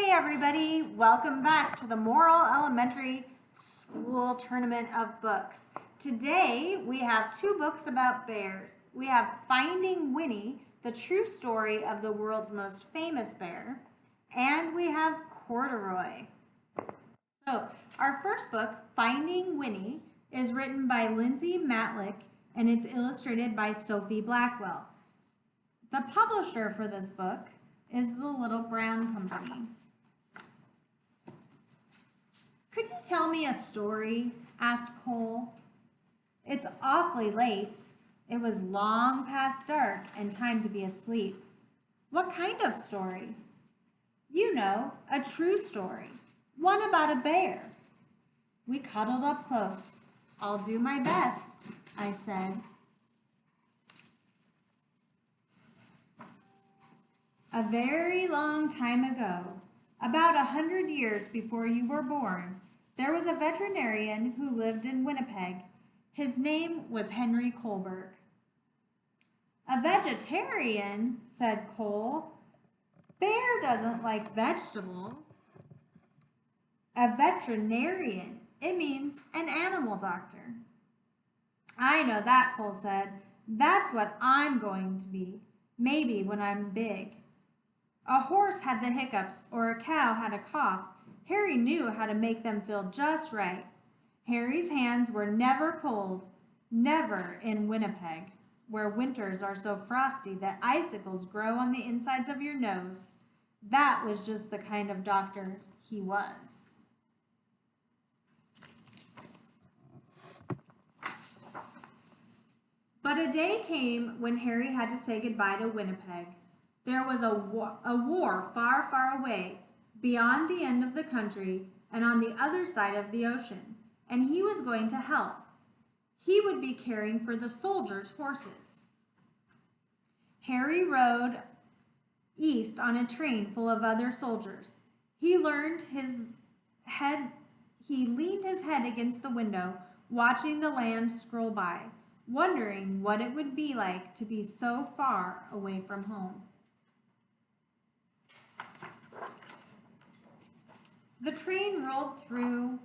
Hey everybody, welcome back to the Morrill Elementary School Tournament of Books. Today we have two books about bears. We have Finding Winnie, the true story of the world's most famous bear, and we have Corduroy. So our first book, Finding Winnie, is written by Lindsay Matlick and it's illustrated by Sophie Blackwell. The publisher for this book is the Little Brown Company. Could you tell me a story? Asked Cole. It's awfully late. It was long past dark and time to be asleep. What kind of story? You know, a true story. One about a bear. We cuddled up close. I'll do my best, I said. A very long time ago, about 100 years before you were born, there was a veterinarian who lived in Winnipeg. His name was Henry Kohlberg. A vegetarian, said Cole. Bear doesn't like vegetables. A veterinarian, it means an animal doctor. I know that, Cole said. That's what I'm going to be, maybe when I'm big. A horse had the hiccups or a cow had a cough. Harry knew how to make them feel just right. Harry's hands were never cold, never in Winnipeg, where winters are so frosty that icicles grow on the insides of your nose. That was just the kind of doctor he was. But a day came when Harry had to say goodbye to Winnipeg. There was a war far, far away, beyond the end of the country and on the other side of the ocean, and he was going to help. He would be caring for the soldiers' horses. Harry rode east on a train full of other soldiers. He leaned his head against the window, watching the land scroll by, wondering what it would be like to be so far away from home. The train rolled through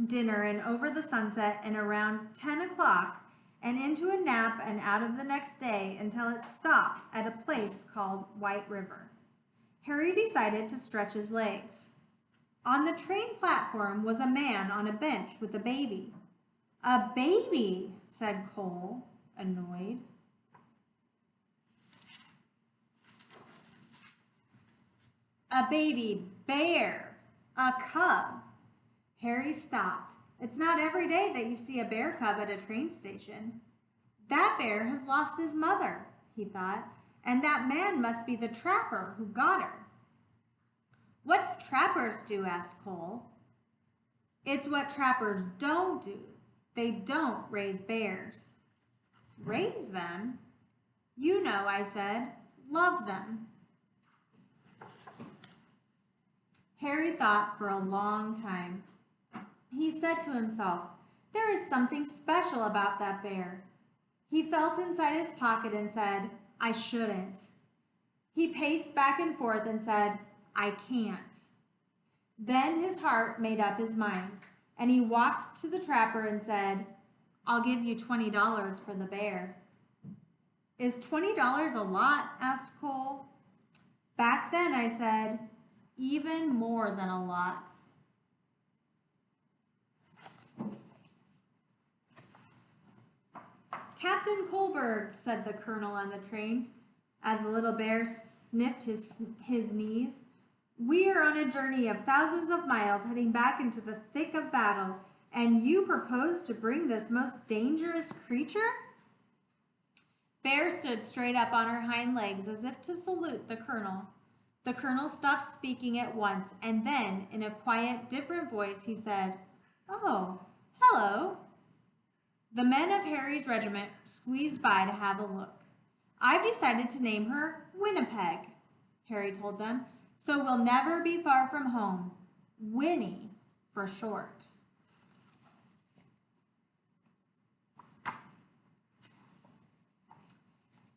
dinner and over the sunset and around 10 o'clock and into a nap and out of the next day until it stopped at a place called White River. Harry decided to stretch his legs. On the train platform was a man on a bench with a baby. A baby, said Cole, annoyed. A baby bear. A cub. Harry stopped. It's not every day that you see a bear cub at a train station. That bear has lost his mother, he thought, and that man must be the trapper who got her. What do trappers do? Asked Cole. It's what trappers don't do. They don't raise bears. Raise them? You know, I said. Love them. Harry thought for a long time. He said to himself, there is something special about that bear. He felt inside his pocket and said, I shouldn't. He paced back and forth and said, I can't. Then his heart made up his mind, and he walked to the trapper and said, I'll give you $20 for the bear. Is $20 a lot? Asked Cole. Back then, I said, even more than a lot. Captain Kohlberg, said the colonel on the train, as the little bear sniffed his knees. We are on a journey of thousands of miles heading back into the thick of battle, and you propose to bring this most dangerous creature? Bear stood straight up on her hind legs as if to salute the colonel. The colonel stopped speaking at once, and then, in a quiet, different voice, he said, Oh, hello. The men of Harry's regiment squeezed by to have a look. I've decided to name her Winnipeg, Harry told them, so we'll never be far from home. Winnie, for short.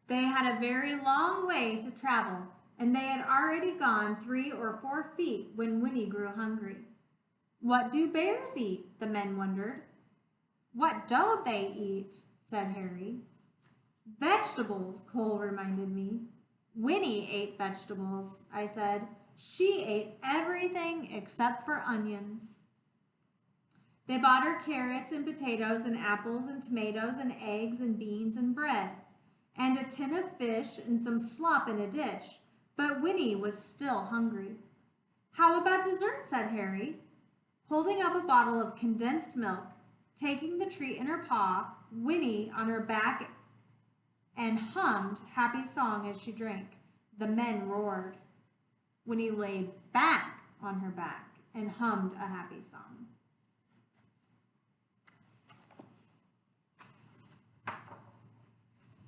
They had a very long way to travel, and they had already gone 3 or 4 feet when Winnie grew hungry. "What do bears eat?" the men wondered. "What don't they eat?" said Harry. "Vegetables," Cole reminded me. "Winnie ate vegetables," I said. "She ate everything except for onions." They bought her carrots and potatoes and apples and tomatoes and eggs and beans and bread, and a tin of fish and some slop in a dish, but Winnie was still hungry. "How about dessert?" said Harry, holding up a bottle of condensed milk. Taking the treat in her paw, Winnie on her back and hummed happy song as she drank. The men roared. Winnie lay back on her back and hummed a happy song.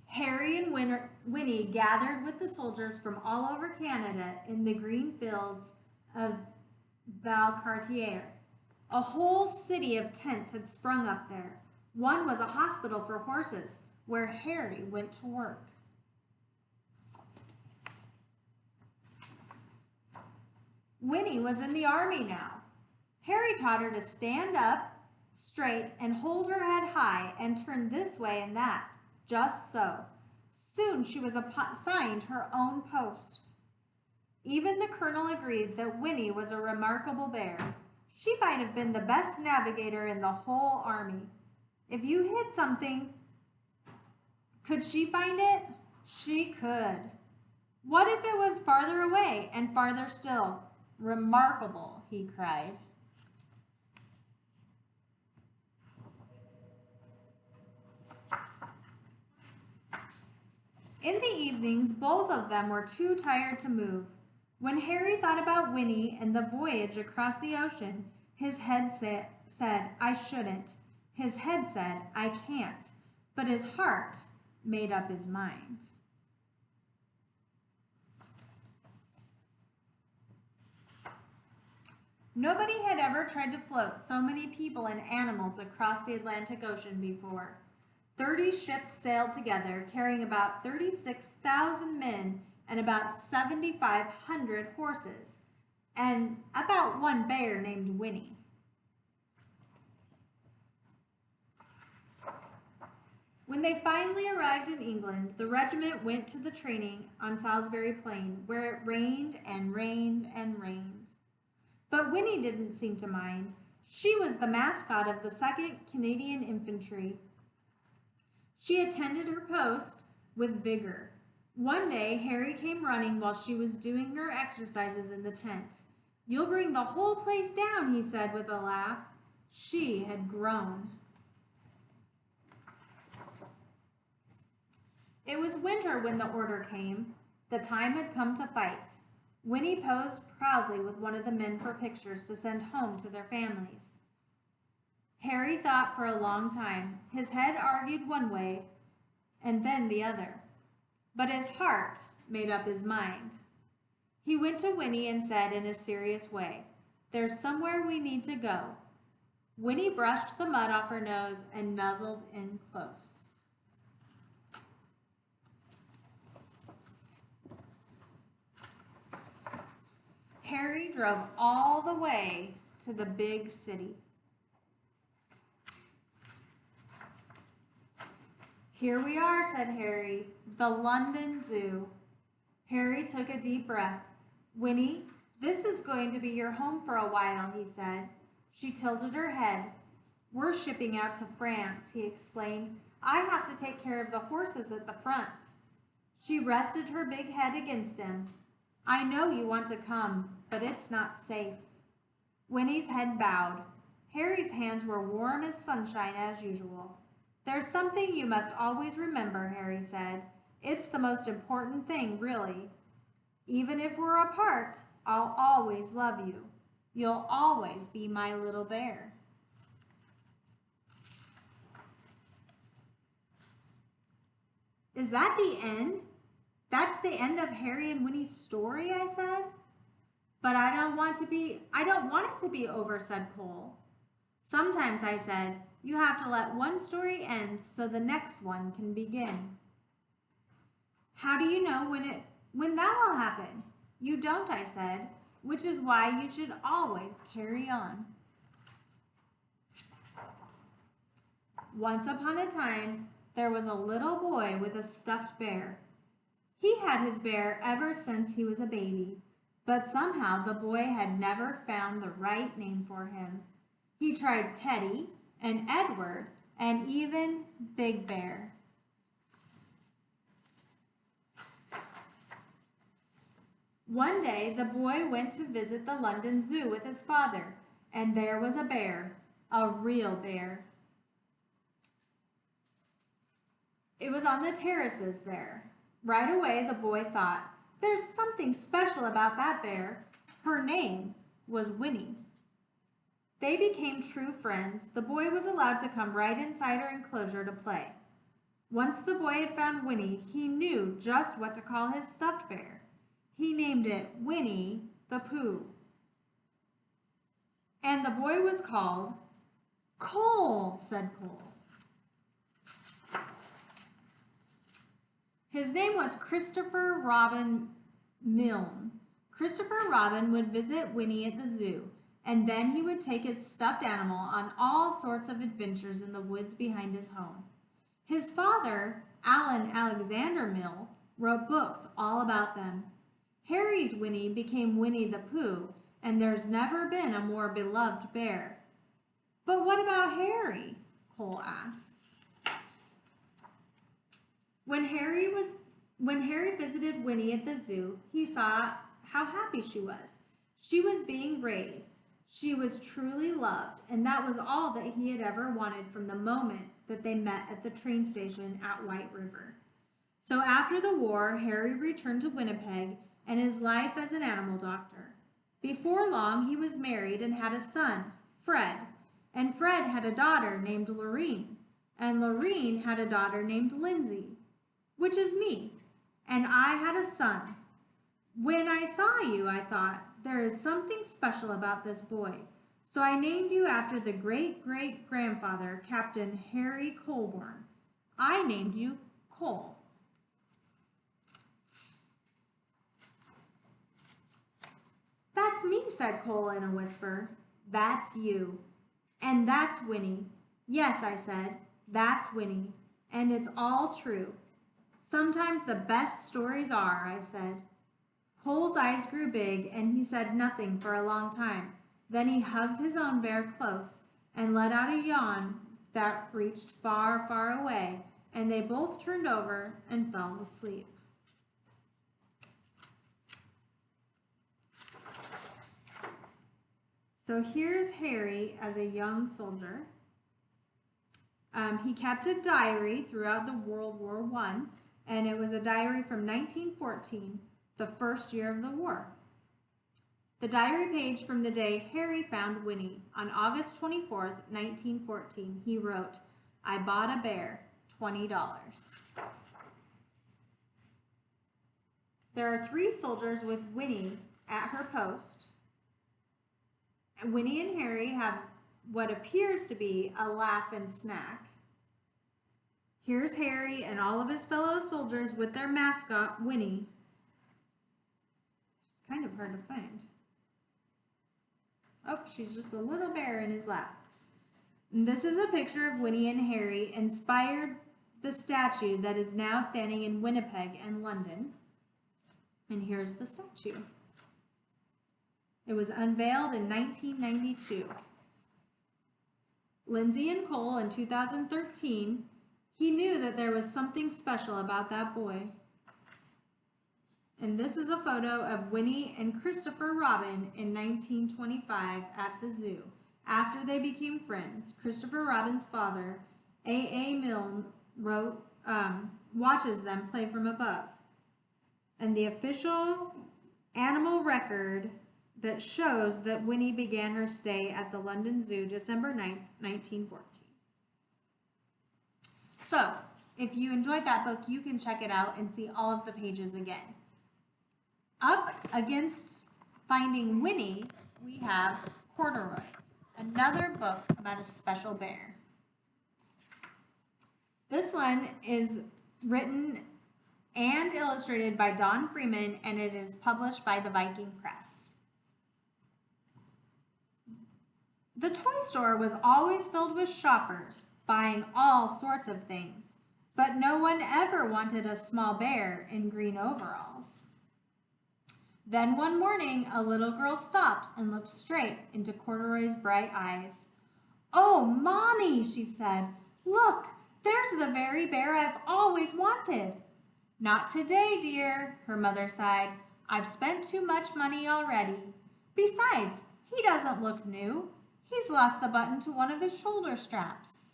Harry and Winnie gathered with the soldiers from all over Canada in the green fields of Valcartier. A whole city of tents had sprung up there. One was a hospital for horses, where Harry went to work. Winnie was in the army now. Harry taught her to stand up straight and hold her head high and turn this way and that, just so. Soon she was assigned her own post. Even the colonel agreed that Winnie was a remarkable bear. She might have been the best navigator in the whole army. If you hid something, could she find it? She could. What if it was farther away and farther still? "Remarkable," he cried. In the evenings, both of them were too tired to move. When Harry thought about Winnie and the voyage across the ocean, his head said, "I shouldn't." His head said, "I can't." But his heart made up his mind. Nobody had ever tried to float so many people and animals across the Atlantic Ocean before. 30 ships sailed together, carrying about 36,000 men and about 7,500 horses, and about one bear named Winnie. When they finally arrived in England, the regiment went to the training on Salisbury Plain, where it rained and rained and rained. But Winnie didn't seem to mind. She was the mascot of the 2nd Canadian Infantry. She attended her post with vigor. One day, Harry came running while she was doing her exercises in the tent. "You'll bring the whole place down," he said with a laugh. She had grown. It was winter when the order came. The time had come to fight. Winnie posed proudly with one of the men for pictures to send home to their families. Harry thought for a long time. His head argued one way and then the other, but his heart made up his mind. He went to Winnie and said in a serious way, "There's somewhere we need to go." Winnie brushed the mud off her nose and nuzzled in close. Harry drove all the way to the big city. "Here we are," said Harry, "the London Zoo." Harry took a deep breath. "Winnie, this is going to be your home for a while," he said. She tilted her head. "We're shipping out to France," he explained. "I have to take care of the horses at the front." She rested her big head against him. "I know you want to come, but it's not safe." Winnie's head bowed. Harry's hands were warm as sunshine as usual. "There's something you must always remember," Harry said. "It's the most important thing, really. Even if we're apart, I'll always love you. You'll always be my little bear." "Is that the end? That's the end of Harry and Winnie's story," I said. "But I don't want it to be over," said Cole. "Sometimes," I said, "you have to let one story end so the next one can begin." "How do you know when When that will happen. You don't, I said, which is why you should always carry on. Once upon a time, there was a little boy with a stuffed bear. He had his bear ever since he was a baby, but somehow the boy had never found the right name for him. He tried Teddy and Edward and even Big Bear. One day, the boy went to visit the London Zoo with his father, and there was a bear, a real bear. It was on the terraces there. Right away, the boy thought, there's something special about that bear. Her name was Winnie. They became true friends. The boy was allowed to come right inside her enclosure to play. Once the boy had found Winnie, he knew just what to call his stuffed bear. He named it Winnie the Pooh. And the boy was called Cole, said Cole. His name was Christopher Robin Milne. Christopher Robin would visit Winnie at the zoo, and then he would take his stuffed animal on all sorts of adventures in the woods behind his home. His father, Alan Alexander Milne, wrote books all about them. Harry's Winnie became Winnie the Pooh, and there's never been a more beloved bear. But what about Harry? Cole asked. When Harry visited Winnie at the zoo, he saw how happy she was. She was being raised. She was truly loved, and that was all that he had ever wanted from the moment that they met at the train station at White River. So after the war, Harry returned to Winnipeg and his life as an animal doctor. Before long, he was married and had a son, Fred, and Fred had a daughter named Lorene, and Lorene had a daughter named Lindsay, which is me, and I had a son. When I saw you, I thought, there is something special about this boy, so I named you after the great-great-grandfather, Captain Harry Colborne. I named you Cole. That's me, said Cole in a whisper. That's you. And that's Winnie. Yes, I said, that's Winnie. And it's all true. Sometimes the best stories are, I said. Cole's eyes grew big, and he said nothing for a long time. Then he hugged his own bear close and let out a yawn that reached far, far away, and they both turned over and fell asleep. So here's Harry as a young soldier. He kept a diary throughout the World War I, and it was a diary from 1914, the first year of the war. The diary page from the day Harry found Winnie. On August 24th, 1914, he wrote, I bought a bear, $20. There are 3 soldiers with Winnie at her post. Winnie and Harry have what appears to be a laugh and snack. Here's Harry and all of his fellow soldiers with their mascot, Winnie. She's kind of hard to find. Oh, she's just a little bear in his lap. And this is a picture of Winnie and Harry, inspired the statue that is now standing in Winnipeg and London. And here's the statue. It was unveiled in 1992. Lindsay and Cole in 2013, he knew that there was something special about that boy. And this is a photo of Winnie and Christopher Robin in 1925 at the zoo. After they became friends, Christopher Robin's father, A. Milne, watches them play from above. And the official animal record that shows that Winnie began her stay at the London Zoo December 9th, 1914. So, if you enjoyed that book, you can check it out and see all of the pages again. Up against Finding Winnie, we have Corduroy, another book about a special bear. This one is written and illustrated by Don Freeman, and it is published by the Viking Press. The toy store was always filled with shoppers, buying all sorts of things, but no one ever wanted a small bear in green overalls. Then one morning, a little girl stopped and looked straight into Corduroy's bright eyes. "Oh, Mommy," she said, "look, there's the very bear I've always wanted." "Not today, dear," her mother sighed. "I've spent too much money already. Besides, he doesn't look new. He's lost the button to one of his shoulder straps."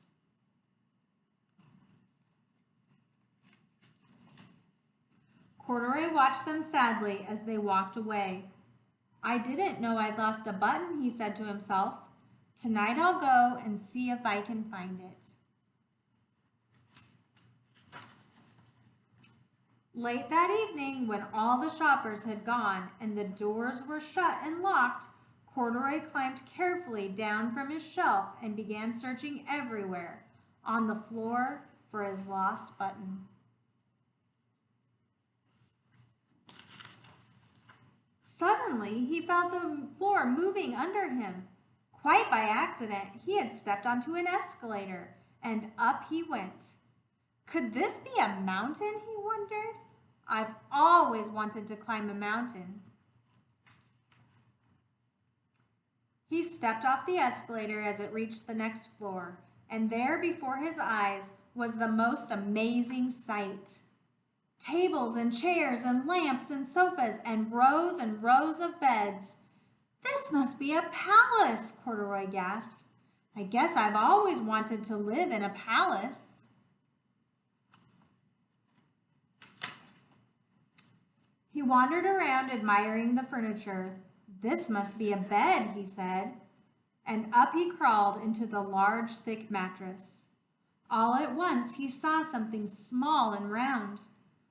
Corduroy watched them sadly as they walked away. "I didn't know I'd lost a button," he said to himself. "Tonight I'll go and see if I can find it." Late that evening, when all the shoppers had gone and the doors were shut and locked, Corduroy climbed carefully down from his shelf and began searching everywhere on the floor for his lost button. Suddenly, he felt the floor moving under him. Quite by accident, he had stepped onto an escalator, and up he went. Could this be a mountain, he wondered? I've always wanted to climb a mountain. He stepped off the escalator as it reached the next floor, and there before his eyes was the most amazing sight. Tables and chairs and lamps and sofas and rows of beds. "This must be a palace," Corduroy gasped. "I guess I've always wanted to live in a palace." He wandered around admiring the furniture. "This must be a bed," he said, and up he crawled into the large, thick mattress. All at once he saw something small and round.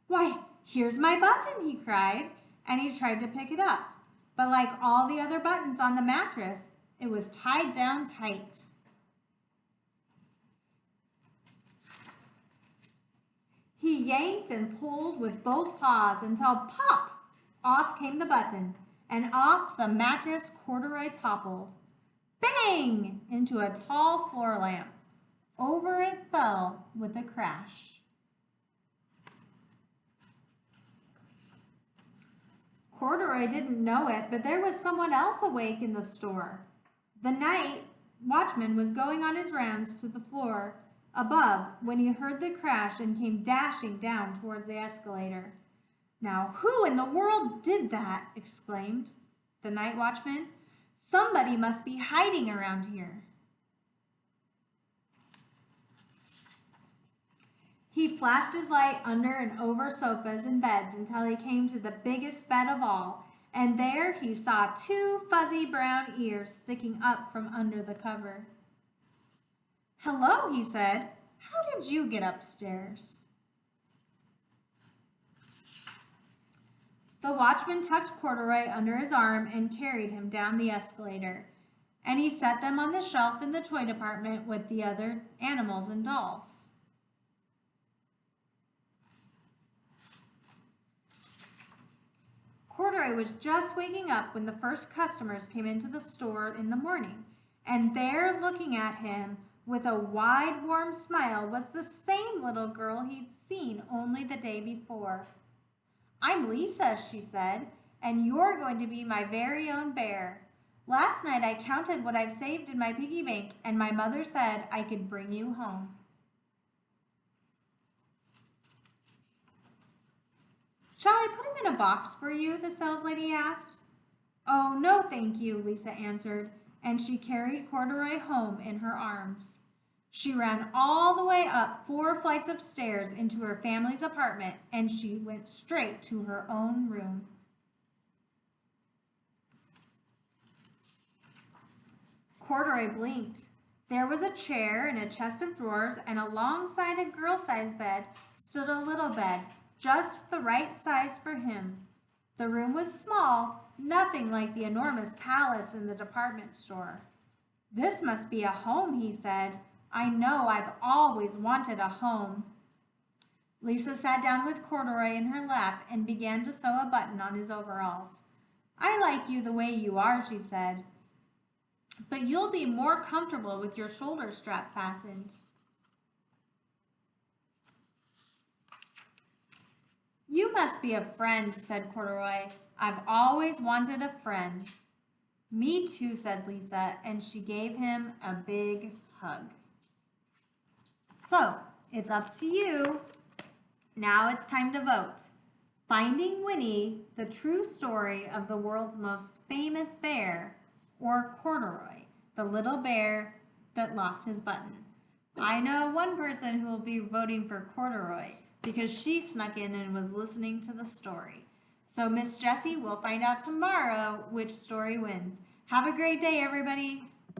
"Why, here's my button," he cried, and he tried to pick it up. But like all the other buttons on the mattress, it was tied down tight. He yanked and pulled with both paws until pop! Off came the button, and off the mattress Corduroy toppled. Bang! Into a tall floor lamp. Over it fell with a crash. Corduroy didn't know it, but there was someone else awake in the store. The night watchman was going on his rounds to the floor above when he heard the crash and came dashing down toward the escalator. "Now, who in the world did that?" exclaimed the night watchman. "Somebody must be hiding around here." He flashed his light under and over sofas and beds until he came to the biggest bed of all, and there he saw two fuzzy brown ears sticking up from under the cover. "Hello," he said. "How did you get upstairs?" The watchman tucked Corduroy under his arm and carried him down the escalator, and he set them on the shelf in the toy department with the other animals and dolls. Corduroy was just waking up when the first customers came into the store in the morning, and there looking at him with a wide, warm smile was the same little girl he'd seen only the day before. "I'm Lisa," she said, "and you're going to be my very own bear. Last night I counted what I've saved in my piggy bank, and my mother said I could bring you home." "Shall I put him in a box for you?" the saleslady asked. "Oh, no, thank you," Lisa answered, and she carried Corduroy home in her arms. She ran all the way up 4 flights of stairs into her family's apartment, and she went straight to her own room. Corduroy blinked. There was a chair and a chest of drawers, and alongside a girl-sized bed stood a little bed, just the right size for him. The room was small, nothing like the enormous palace in the department store. "This must be a home," he said. "I know I've always wanted a home." Lisa sat down with Corduroy in her lap and began to sew a button on his overalls. I like you the way you are, she said, but you'll be more comfortable with your shoulder strap fastened. You must be a friend, said Corduroy. I've always wanted a friend. Me too, said Lisa, and she gave him a big hug. So, it's up to you. Now it's time to vote. Finding Winnie, the true story of the world's most famous bear, or Corduroy, the little bear that lost his button. I know one person who will be voting for Corduroy because she snuck in and was listening to the story. So Miss Jessie will find out tomorrow which story wins. Have a great day, everybody.